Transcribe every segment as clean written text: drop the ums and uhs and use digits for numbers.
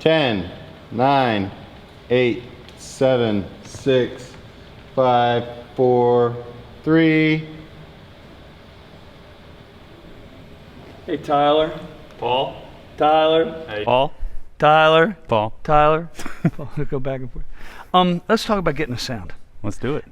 10, 9, 8, 7, 6, 5, 4, 3. Hey, Tyler. Paul. Tyler. Hey. Paul. Tyler. Paul. Tyler. Go back and forth. Let's talk about getting a sound. Let's do it.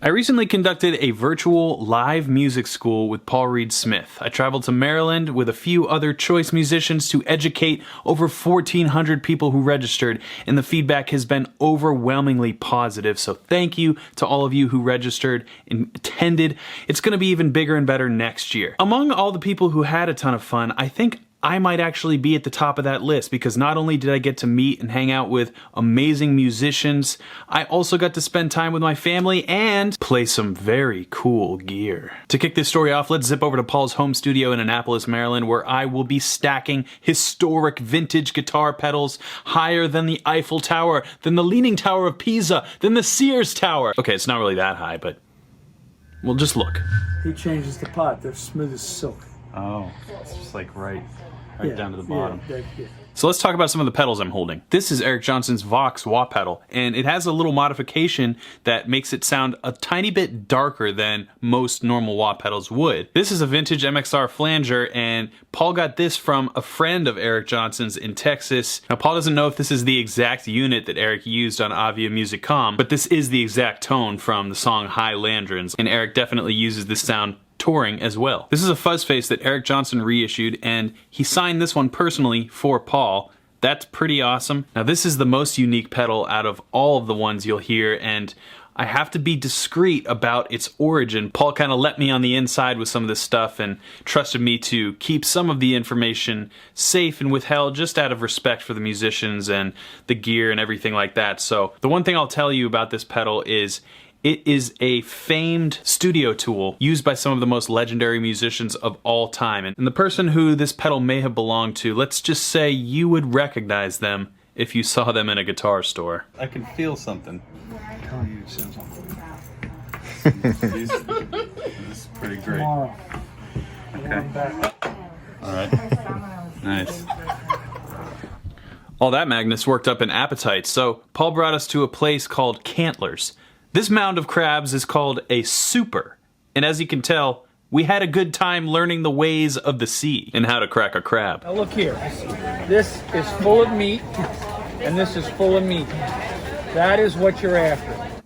I recently conducted a virtual live music school with Paul Reed Smith. I traveled to Maryland with a few other choice musicians to educate over 1,400 people who registered, and the feedback has been overwhelmingly positive. So thank you to all of you who registered and attended. It's going to be even bigger and better next year. Among all the people who had a ton of fun, I think I might actually be at the top of that list, because not only did I get to meet and hang out with amazing musicians, I also got to spend time with my family and play some very cool gear. To kick this story off, let's zip over to Paul's home studio in Annapolis, Maryland, where I will be stacking historic vintage guitar pedals higher than the Eiffel Tower, than the Leaning Tower of Pisa, than the Sears Tower. Okay, it's not really that high, but well, just look. He changes the pot. They're smooth as silk. Oh, it's just like right down to the bottom. Yeah. So let's talk about some of the pedals I'm holding. This is Eric Johnson's Vox wah pedal, and it has a little modification that makes it sound a tiny bit darker than most normal wah pedals would. This is a vintage MXR flanger, and Paul got this from a friend of Eric Johnson's in Texas. Now, Paul doesn't know if this is the exact unit that Eric used on Avia Musicom, but this is the exact tone from the song High Landrins, and Eric definitely uses this sound touring as well. This is a fuzz face that Eric Johnson reissued, and he signed this one personally for Paul. That's pretty awesome. Now, this is the most unique pedal out of all of the ones you'll hear, and I have to be discreet about its origin. Paul kind of let me on the inside with some of this stuff and trusted me to keep some of the information safe and withheld just out of respect for the musicians and the gear and everything like that. So the one thing I'll tell you about this pedal is it is a famed studio tool used by some of the most legendary musicians of all time. And the person who this pedal may have belonged to, let's just say you would recognize them if you saw them in a guitar store. I can feel something. This is pretty great. Okay. Alright. Nice. All that Magnus worked up an appetite, so Paul brought us to a place called Cantlers. This mound of crabs is called a super, and as you can tell, we had a good time learning the ways of the sea and how to crack a crab. Now look here. This is full of meat, and this is full of meat. That is what you're after.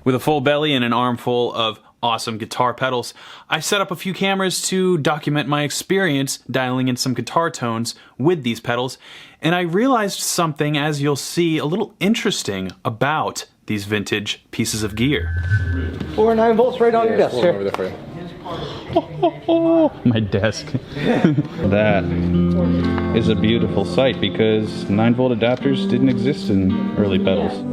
With a full belly and an armful of awesome guitar pedals, I set up a few cameras to document my experience dialing in some guitar tones with these pedals, and I realized something, as you'll see, a little interesting about these vintage pieces of gear. 4 9-volts right on your desk here. Over there for you. My desk. That is a beautiful sight, because 9-volt adapters didn't exist in early pedals.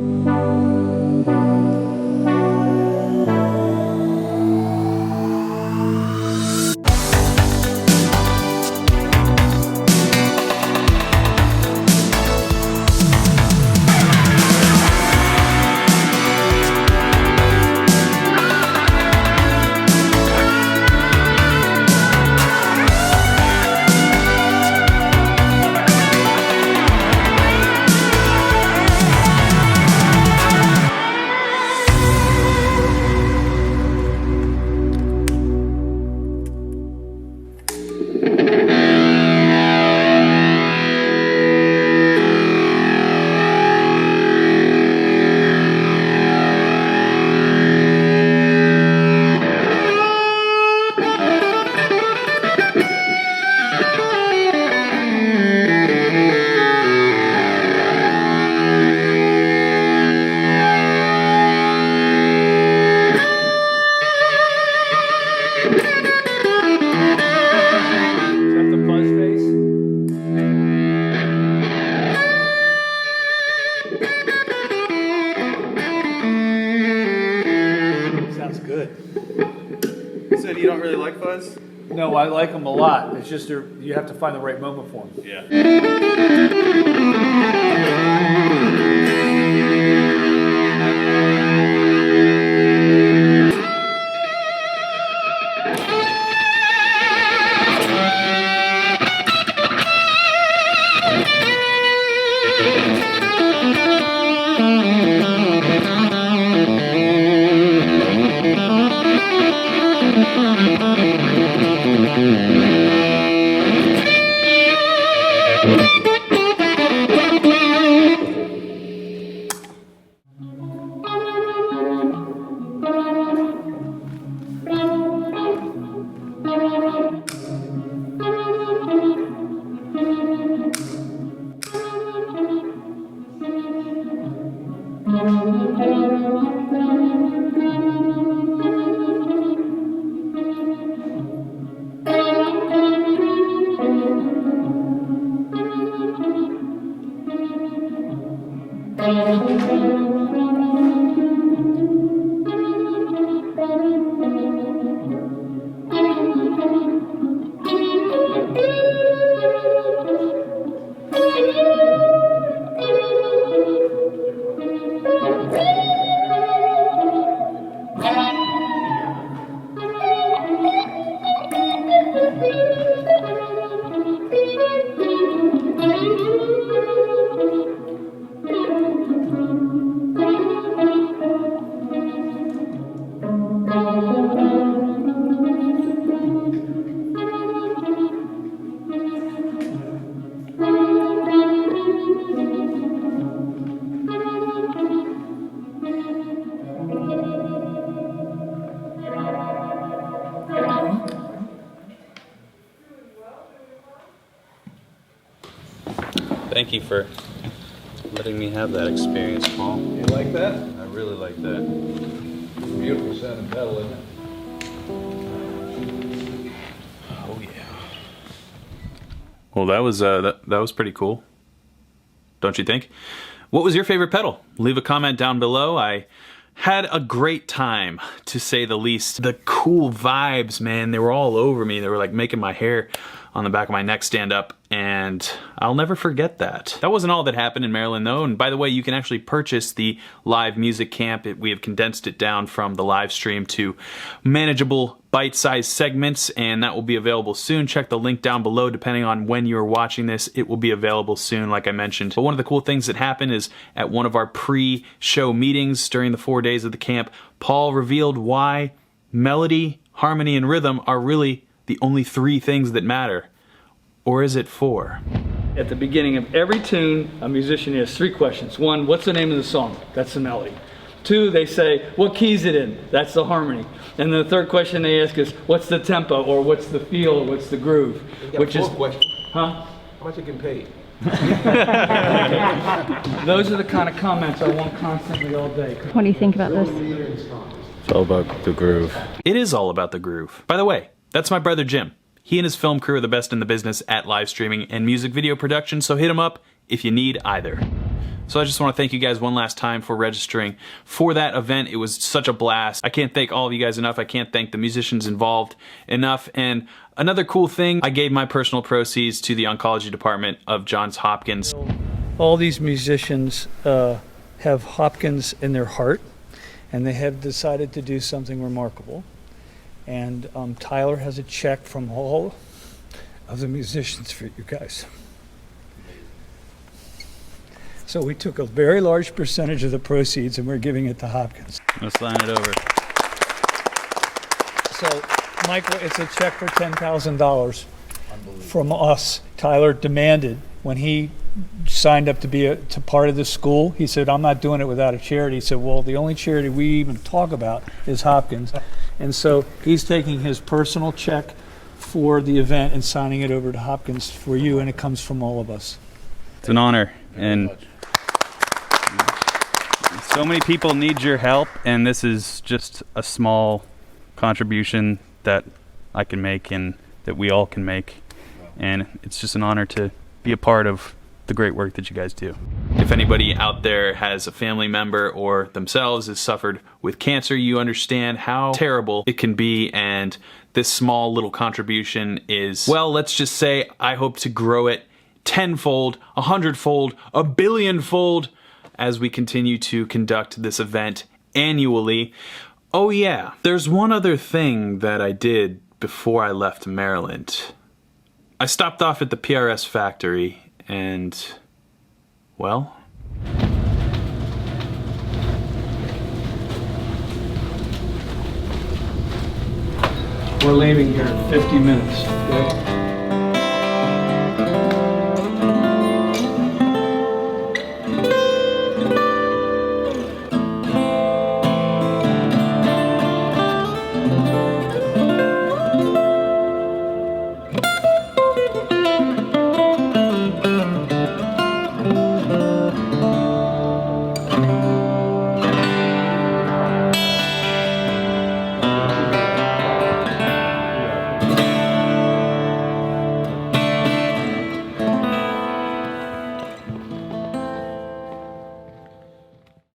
You don't really like fuzz? No, I like them a lot. It's just you have to find the right moment for them. Yeah. Thank you for letting me have that experience, Paul. You like that? I really like that. Beautiful sounding pedal, isn't it? Oh yeah. Well, that was pretty cool. Don't you think? What was your favorite pedal? Leave a comment down below. I had a great time, to say the least. The cool vibes, man, they were all over me. They were like making my hair on the back of my neck stand up, and I'll never forget that. That wasn't all that happened in Maryland though, and by the way, you can actually purchase the live music camp. We have condensed it down from the live stream to manageable bite-sized segments, and that will be available soon. Check the link down below. Depending on when you're watching this, it will be available soon, like I mentioned. But one of the cool things that happened is at one of our pre-show meetings during the 4 days of the camp, Paul revealed why melody, harmony, and rhythm are really the only 3 things that matter. Or is it 4? At the beginning of every tune, a musician has 3 questions. 1, what's the name of the song? That's the melody. 2, they say, what key is it in? That's the harmony. And the 3rd question they ask is, what's the tempo, or what's the feel, or what's the groove? Which is, question. huh? How much you getting paid? Those are the kind of comments I want constantly all day. What do you think about this? It's all about the groove. It is all about the groove. By the way, that's my brother Jim. He and his film crew are the best in the business at live streaming and music video production, so hit him up if you need either. So I just want to thank you guys one last time for registering for that event. It was such a blast. I can't thank all of you guys enough. I can't thank the musicians involved enough. And another cool thing, I gave my personal proceeds to the oncology department of Johns Hopkins. All these musicians have Hopkins in their heart, and they have decided to do something remarkable. And Tyler has a check from all of the musicians for you guys. So we took a very large percentage of the proceeds and we're giving it to Hopkins. Let's line it over. So, Michael, it's a check for $10,000 from us. Tyler demanded when he signed up to be to part of the school. He said, I'm not doing it without a charity. He said, well, the only charity we even talk about is Hopkins. And so he's taking his personal check for the event and signing it over to Hopkins for you, and it comes from all of us. It's an honor, and so many people need your help, and this is just a small contribution that I can make and that we all can make, and it's just an honor to be a part of the great work that you guys do. If anybody out there has a family member or themselves has suffered with cancer, you understand how terrible it can be, and this small little contribution is, well, let's just say I hope to grow it tenfold, 100-fold, 1,000,000,000-fold as we continue to conduct this event annually. Oh yeah, there's one other thing that I did before I left Maryland. I stopped off at the PRS factory and, Well, We're leaving here in 50 minutes.